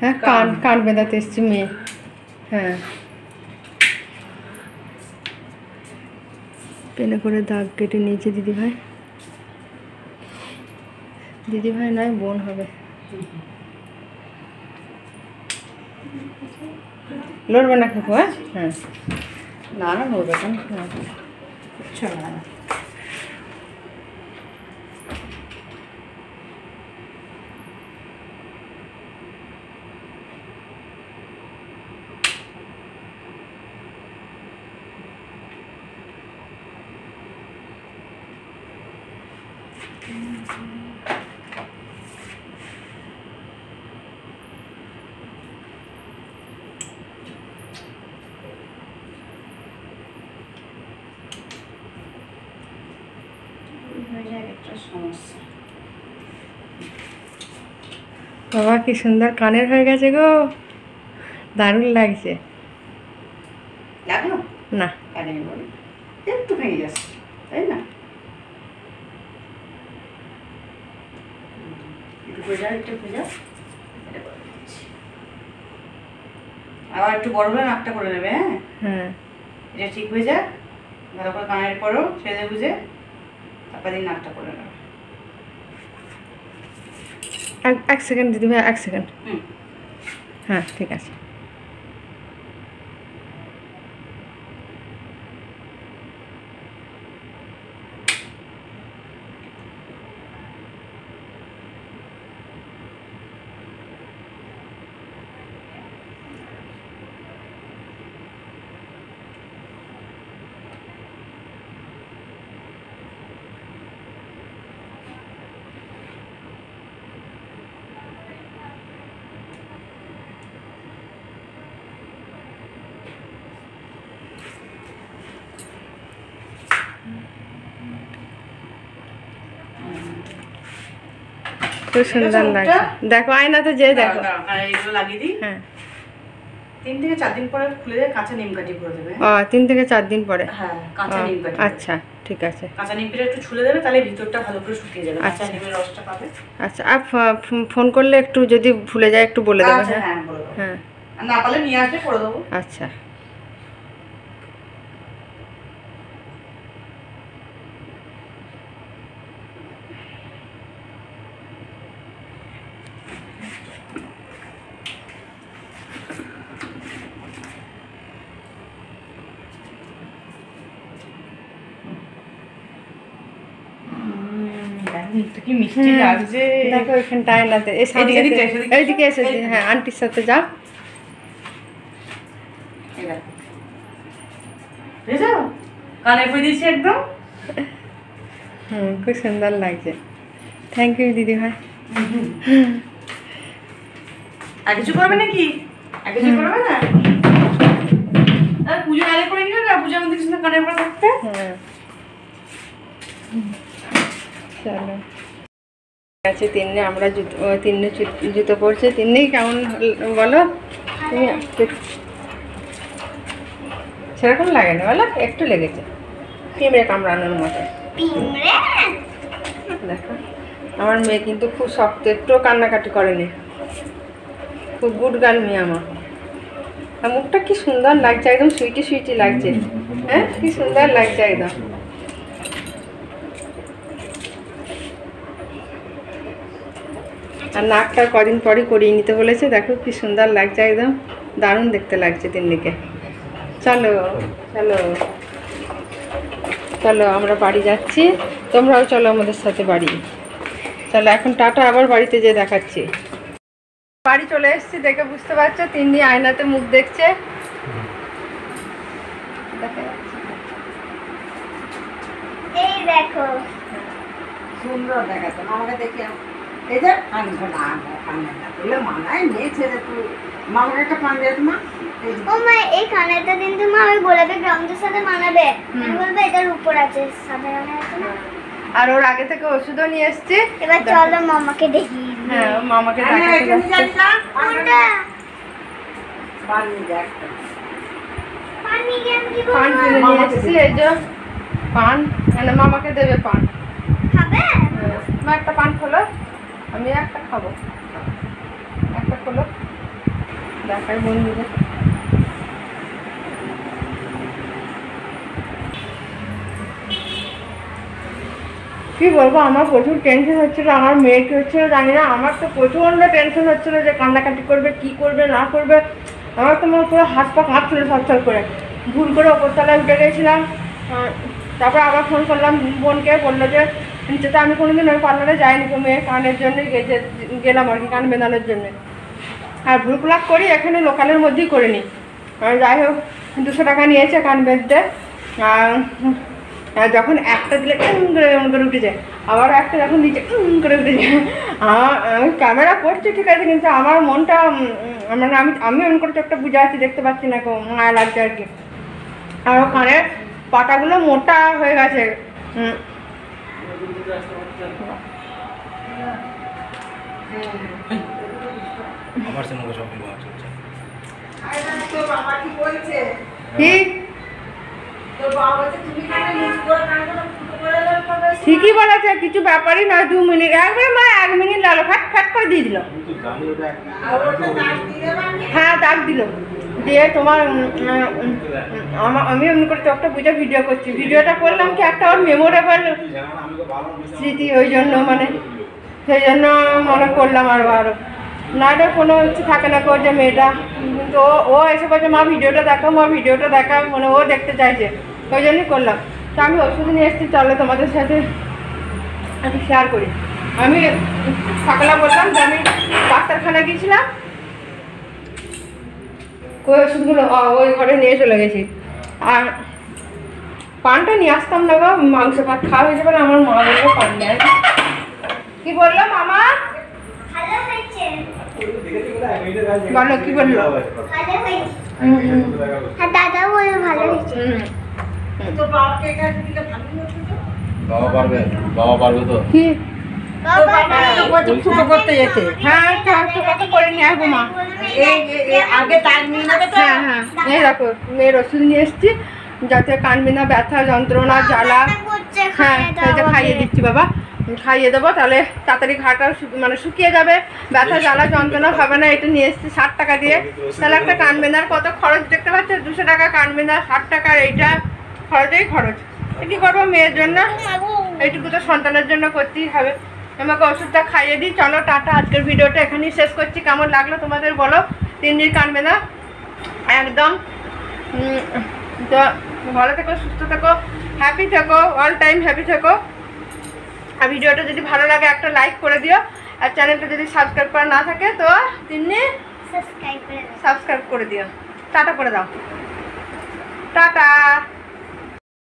হ্যাঁ, কান বেঁধাতে এসছি মেয়ে। হ্যাঁ, পেনে করে দাগ কেটে নিয়েছে দিদিভাই। দিদিভাই নয়, বোন হবে। লড়বে না কাকু? হ্যাঁ হ্যাঁ, না না লড়বে কেন? হ্যাঁ, কিচ্ছু হবে না। বাবা কি সুন্দর কানের হয়ে গেছে গো, দারুণ লাগছে। লাগলো না, কানে বলে একটু ভেঙে যাচ্ছে, তাই না? একটু ভেজা, একটু ভেজা। এটা করে দিচ্ছি। আবার একটু বড় করে নাকটা করে নেবে। হ্যাঁ হ্যাঁ, এটা ঠিক হয়ে যাক, ভালো করে কানের পরও সেজে বুঝে তারপর দিন নাকটা করে নেবে। এক সেকেন্ড দিদিভাই, এক সেকেন্ড। হুম, হ্যাঁ ঠিক আছে। খুব সুন্দর লাগছে। দেখো আয়নাতে যে দেখো। এগুলো লাগিয়ে দিই। হ্যাঁ, 3 থেকে 4 দিন পরে খুলে দিয়ে কাঁচা নিম কাঠি করে দেবে। 3 থেকে 4 দিন পরে। হ্যাঁ, কাঁচা নিম কাঠি। আচ্ছা ঠিক আছে। কাঁচা নিমটা একটু ছুলে দেবে, তাহলে ভিতরটা ভালো করে শুকিয়ে যাবে, কাঁচা আচ্ছা। নিমের রসটা পাবে। আচ্ছা, আর ফোন করলে একটু যদি ভুলে যায় একটু বলে দেবে। আচ্ছা, হ্যাঁ হ্যাঁ বলে দেবো। হ্যাঁ, আর না পারলে নিয়ে আসলে করে দেবো। আচ্ছা। কি মিষ্টি লাগছে। দেখো এখানটা আয়নাতে, এইদিকে এসে, হ্যাঁ আন্টির সাথে যা। কানে পরে দিয়েছি একদম। খুব সুন্দর লাগছে। থ্যাংক ইউ দিদি ভাই। আর কিছু করবে নাকি? আর কিছু করবে না? পুজো আগে করে নিবে না, পূজার মধ্যে কিছু কানে পরে থাকতে। হ্যাঁ, চলো আছে। তিন্নি আমরা তিন্নি জুতো পরছে। তিন্নি কেমন বলো তুমি? সেরকম লাগে না বলো, একটু লেগেছে পিঁমড়ে কামড়ানোর মতো। দেখো আমার মেয়ে কিন্তু খুব শক্ত, একটুও কান্নাকাটি করেনি, খুব গুড গার্ল মেয়ে আমার। আর মুখটা কি সুন্দর লাগছে, একদম সুইটি সুইটি লাগছে। হ্যাঁ, কি সুন্দর লাগছে একদম। আর নাকটা কদিন পরই করিয়ে নিতে বলেছে। দেখো কি সুন্দর লাগছে, একদম দারুণ দেখতে লাগছে তিন্নিকে। চলো চলো চলো, আমরা বাড়ি যাচ্ছি, তোমরাও চলো আমাদের সাথে বাড়ি। চলো এখন টাটা, আবার বাড়িতে যেয়ে দেখাচ্ছি। বাড়ি চলে এসেছি, দেখে বুঝতে পারছো তিন্নি আয়নাতে মুখ দেখছে। এই দেখো সুন্দর দেখাতো আমাকে দেখে। এই যে মানায় নিয়েছে, তুই মামাকে একটা পান দিয়ে মা। ও মা, এই কানেরটা কিন্তু মা ওই গোলাপি গ্রাউন্ডের সাথে মানাবে। আমি বলবো এটার উপর আছে, সাদা রঙের আছে না। আর ওর আগে থেকে ওষুধও নিয়ে এসছি। এবার চলো মামাকে দেখি। হ্যাঁ, ও মামাকে দেখাতে যাচ্ছে। কোনটা? পান নিয়ে গিয়ে আমি কি পান করবো? কিনে নিয়ে এসেছি, এই যে পান, মানে মামাকে দেবে পান। খাবে? মা একটা পান খোলো, আমি একটা খাবো। একটা খোলো, দেখাই বন্ধুদের। কি বলবো, আমার প্রচুর টেনশন হচ্ছিল, আমার মেয়ে কি হচ্ছিল জানি না, আমার তো প্রচণ্ড টেনশন হচ্ছিল যে কান্নাকাটি করবে, কি করবে না করবে। আমার তো মনে পুরো হাত পা কাঁপছিল সরসর করে। ভুল করে ওপরতলায় উঠে গেছিলাম। তারপর আবার ফোন করলাম বোনকে, বললো যে নিচেতে আমি কোনোদিন ওই পার্লারে যাইনি, তো মেয়ের কানের জন্যই গেলাম আর কি, কান বেঁধানোর জন্য। আর ভুল প্লাক করি এখানে লোকালের মধ্যেই করে নিই। যাই হোক 200 টাকা নিয়েছে কান বেঁধতে। আর যখন একটা দিলে করে উঠে যায়, আবার একটা যখন নিচে করে উঠে যায়। আমি ক্যামেরা করছি ঠিক আছে, কিন্তু আমার মনটা মানে আমি অন করে চোখটা বুঝে আছি, দেখতে পাচ্ছি না, মায়া লাগছে আর কি। আর ওখানে পাটাগুলো মোটা হয়ে গেছে। আমার সঙ্গে সব বিবাহ চলছে। কি ঠিকই বলেছে, কিছু ব্যাপারই না, 2 মিনিট একবারে মা 1 মিনিট লাগলো, ফ্যাট ফ্যাট করে দিয়ে দিল। হ্যাঁ দাগ দিল, দিয়ে তোমার আমি এমনি করে চোখটা বুঝে ভিডিও করছি। ভিডিওটা করলাম কি একটা ওর মেমোরেবল স্মৃতি, ওই জন্য মানে সেই জন্য মনে করলাম আরও। নাহলে কোনো কিছু থাকে না কো যে মেয়েটা, কিন্তু ও এসে বলছে মা ভিডিওটা দেখো, মা ভিডিওটা দেখা, মানে ও দেখতে চাইছে, ওই জন্যই করলাম। তো আমি ওষুধ নিয়ে এসেছি, চলো তোমাদের সাথে আমি শেয়ার করি। আমি সকালে বললাম যে আমি ডাক্তারখানা গিয়েছিলাম, ওই ওষুধগুলো ওই ঘরে নিয়ে চলে গেছি। আর পানটা নিয়ে আসতাম না গো, মাংস ভাত খাওয়া হয়েছে বলে আমার মা বললো পান নেয়। কি বললো মামা? ভালো হয়েছে। বলো কি বললো? ভালো হয়েছে। হ্যাঁ দাদা বলে ভালো হয়েছে। বাবা পারবে তো। কি ফুটো করতে যেতে। হ্যাঁ কত করে নিয়ে আসবো মা। আগে তার নিয়ে নেবে তো। হ্যাঁ হ্যাঁ, এই দেখো মেয়ের ওষুধ নিয়ে এসেছি, যাতে কানবিনা ব্যথা যন্ত্রণা জ্বালা। হ্যাঁ এটা খাইয়ে দিচ্ছি বাবা, খাইয়ে দেবো, তাহলে তাড়াতাড়ি ঘাটা মানে শুকিয়ে যাবে, ব্যথা জ্বালা যন্ত্রণা হবে না। এটা নিয়ে এসেছি 60 টাকা দিয়ে। তাহলে একটা কানবেনার কত খরচ দেখতে পাচ্ছে, 200 টাকা কানবেনা, 60 টাকার এইটা খরচেই খরচ। কী করবো মেয়ের জন্য, এইটুকু তো সন্তানের জন্য করতেই হবে। আমাকে ওষুধটা খাইয়ে দিই, চলো টাটা। আজকের ভিডিওটা এখানেই শেষ করছি। কেমন লাগলো তোমাদের বলো। 3 দিন কানবেনা একদম। তো ভালো থেকো, সুস্থ থেকো, হ্যাপি থেকো, অল টাইম হ্যাপি থেকো। আর ভিডিওটা যদি ভালো লাগে একটা লাইক করে দিও, আর চ্যানেলটা যদি সাবস্ক্রাইব করা না থাকে তো তিন্নি সাবস্ক্রাইব করে দিও। টাটা করে দাও, টাটা।